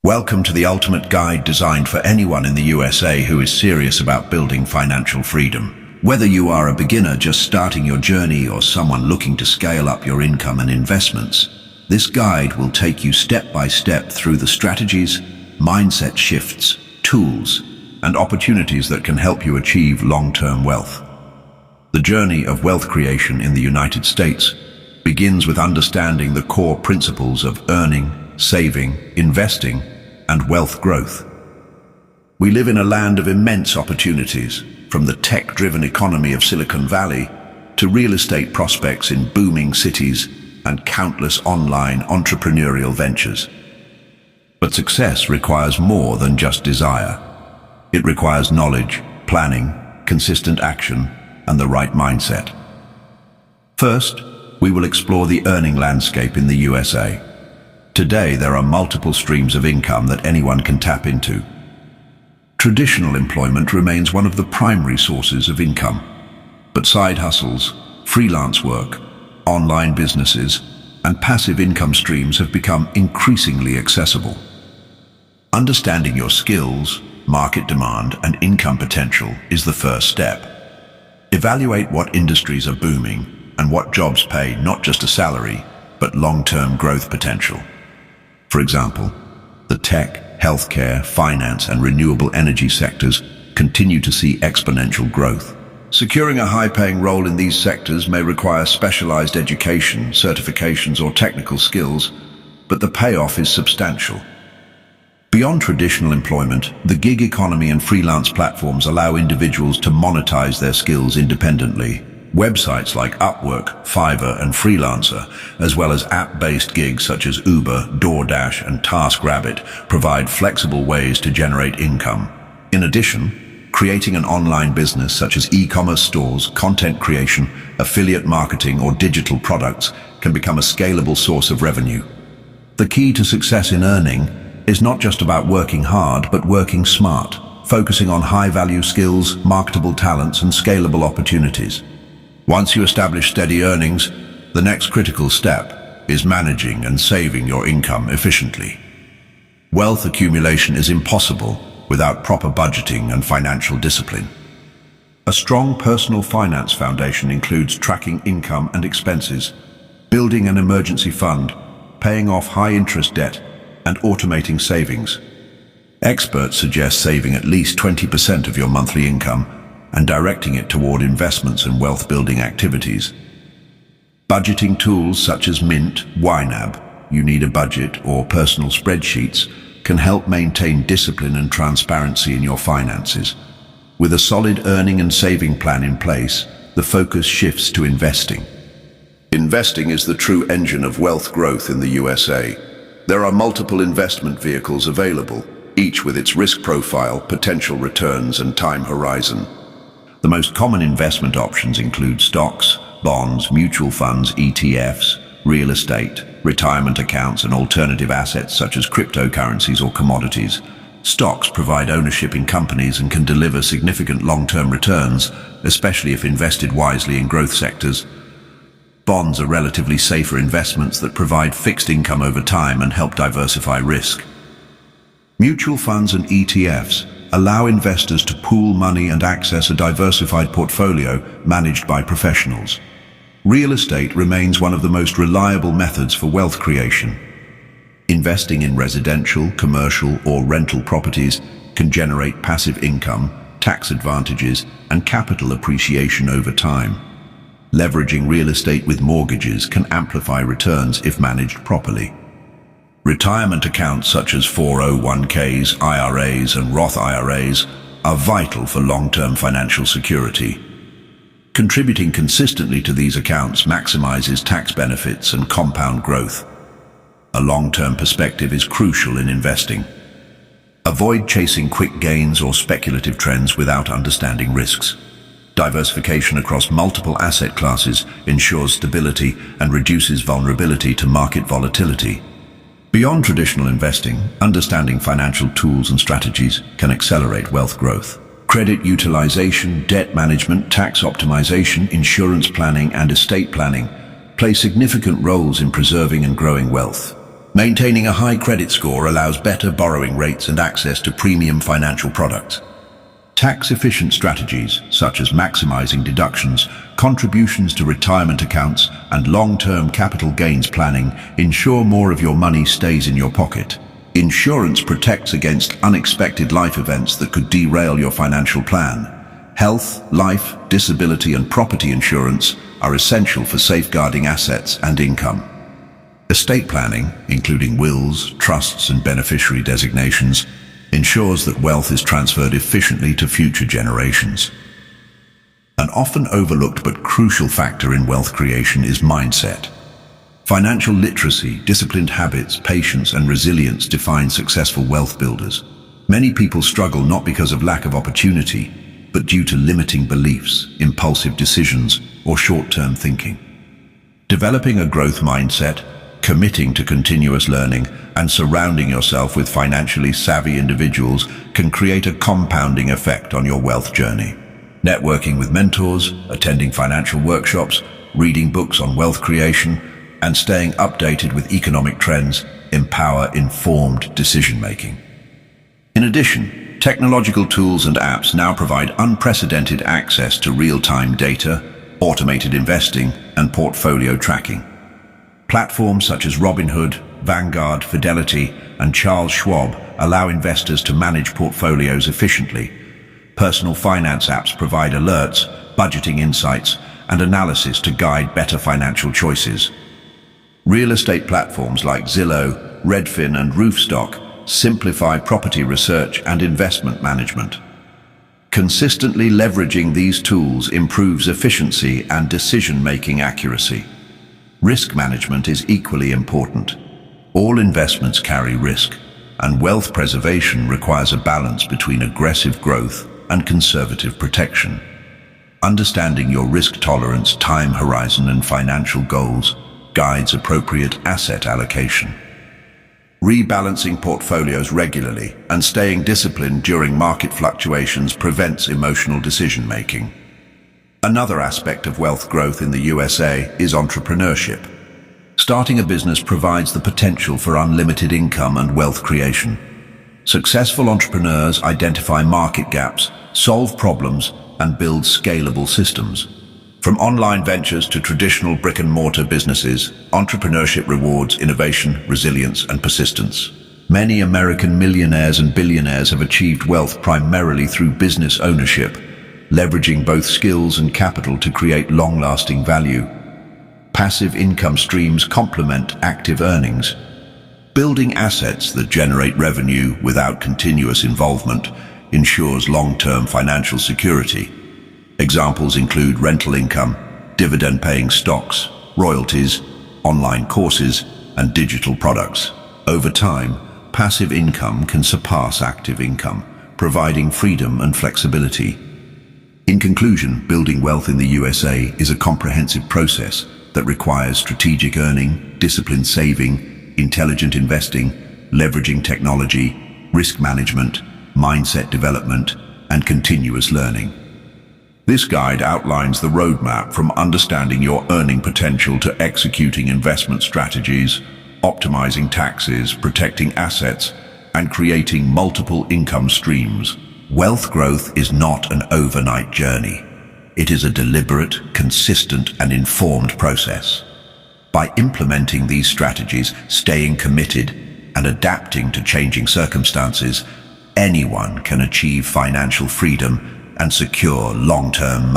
Welcome to the ultimate guide designed for anyone in the USA who is serious about building financial freedom. Whether you are a beginner just starting your journey or someone looking to scale up your income and investments, this guide will take you step by step through the strategies, mindset shifts, tools, and opportunities that can help you achieve long-term wealth. The journey of wealth creation in the United States begins with understanding the core principles of earning, saving, investing, and wealth growth. We live in a land of immense opportunities, from the tech-driven economy of Silicon Valley to real estate prospects in booming cities and countless online entrepreneurial ventures. But success requires more than just desire. It requires knowledge, planning, consistent action, and the right mindset. First, we will explore the earning landscape in the USA. Today, there are multiple streams of income that anyone can tap into. Traditional employment remains one of the primary sources of income, but side hustles, freelance work, online businesses, and passive income streams have become increasingly accessible. Understanding your skills, market demand, and income potential is the first step. Evaluate what industries are booming and what jobs pay not just a salary, but long-term growth potential. For example, the tech, healthcare, finance, and renewable energy sectors continue to see exponential growth. Securing a high-paying role in these sectors may require specialized education, certifications, or technical skills, but the payoff is substantial. Beyond traditional employment, the gig economy and freelance platforms allow individuals to monetize their skills independently. Websites like Upwork, Fiverr, and Freelancer, as well as app-based gigs such as Uber, DoorDash, and TaskRabbit, provide flexible ways to generate income. In addition, creating an online business such as e-commerce stores, content creation, affiliate marketing, or digital products can become a scalable source of revenue. The key to success in earning is not just about working hard, but working smart, focusing on high-value skills, marketable talents, and scalable opportunities. Once you establish steady earnings, the next critical step is managing and saving your income efficiently. Wealth accumulation is impossible without proper budgeting and financial discipline. A strong personal finance foundation includes tracking income and expenses, building an emergency fund, paying off high-interest debt, and automating savings. Experts suggest saving at least 20% of your monthly income and directing it toward investments and wealth-building activities. Budgeting tools such as Mint, YNAB, You Need a Budget, or personal spreadsheets can help maintain discipline and transparency in your finances. With a solid earning and saving plan in place, the focus shifts to investing. Investing is the true engine of wealth growth in the USA. There are multiple investment vehicles available, each with its risk profile, potential returns, and time horizon. The most common investment options include stocks, bonds, mutual funds, ETFs, real estate, retirement accounts, and alternative assets such as cryptocurrencies or commodities. Stocks provide ownership in companies and can deliver significant long-term returns, especially if invested wisely in growth sectors. Bonds are relatively safer investments that provide fixed income over time and help diversify risk. Mutual funds and ETFs allow investors to pool money and access a diversified portfolio managed by professionals. Real estate remains one of the most reliable methods for wealth creation. Investing in residential, commercial, or rental properties can generate passive income, tax advantages, and capital appreciation over time. Leveraging real estate with mortgages can amplify returns if managed properly. Retirement accounts such as 401ks, IRAs, and Roth IRAs are vital for long-term financial security. Contributing consistently to these accounts maximizes tax benefits and compound growth. A long-term perspective is crucial in investing. Avoid chasing quick gains or speculative trends without understanding risks. Diversification across multiple asset classes ensures stability and reduces vulnerability to market volatility. Beyond traditional investing, understanding financial tools and strategies can accelerate wealth growth. Credit utilization, debt management, tax optimization, insurance planning, and estate planning play significant roles in preserving and growing wealth. Maintaining a high credit score allows better borrowing rates and access to premium financial products. Tax-efficient strategies, such as maximizing deductions, contributions to retirement accounts, and long-term capital gains planning, ensure more of your money stays in your pocket. Insurance protects against unexpected life events that could derail your financial plan. Health, life, disability, and property insurance are essential for safeguarding assets and income. Estate planning, including wills, trusts, and beneficiary designations, ensures that wealth is transferred efficiently to future generations. An often overlooked but crucial factor in wealth creation is mindset. Financial literacy, disciplined habits, patience, and resilience define successful wealth builders. Many people struggle not because of lack of opportunity, but due to limiting beliefs, impulsive decisions, or short-term thinking. Developing a growth mindset, committing to continuous learning, and surrounding yourself with financially savvy individuals can create a compounding effect on your wealth journey. Networking with mentors, attending financial workshops, reading books on wealth creation, and staying updated with economic trends empower informed decision-making. In addition, technological tools and apps now provide unprecedented access to real-time data, automated investing, and portfolio tracking. Platforms such as Robinhood, Vanguard, Fidelity, and Charles Schwab allow investors to manage portfolios efficiently. Personal finance apps provide alerts, budgeting insights, and analysis to guide better financial choices. Real estate platforms like Zillow, Redfin, and Roofstock simplify property research and investment management. Consistently leveraging these tools improves efficiency and decision-making accuracy. Risk management is equally important. All investments carry risk, and wealth preservation requires a balance between aggressive growth and conservative protection. Understanding your risk tolerance, time horizon, and financial goals guides appropriate asset allocation. Rebalancing portfolios regularly and staying disciplined during market fluctuations prevents emotional decision-making. Another aspect of wealth growth in the USA is entrepreneurship. Starting a business provides the potential for unlimited income and wealth creation. Successful entrepreneurs identify market gaps, solve problems, and build scalable systems. From online ventures to traditional brick-and-mortar businesses, entrepreneurship rewards innovation, resilience, and persistence. Many American millionaires and billionaires have achieved wealth primarily through business ownership, leveraging both skills and capital to create long-lasting value. Passive income streams complement active earnings. Building assets that generate revenue without continuous involvement ensures long-term financial security. Examples include rental income, dividend-paying stocks, royalties, online courses, and digital products. Over time, passive income can surpass active income, providing freedom and flexibility. In conclusion, building wealth in the USA is a comprehensive process that requires strategic earning, disciplined saving, intelligent investing, leveraging technology, risk management, mindset development, and continuous learning. This guide outlines the roadmap from understanding your earning potential to executing investment strategies, optimizing taxes, protecting assets, and creating multiple income streams. Wealth growth is not an overnight journey. It is a deliberate, consistent, and informed process. By implementing these strategies, staying committed, and adapting to changing circumstances, anyone can achieve financial freedom and secure long-term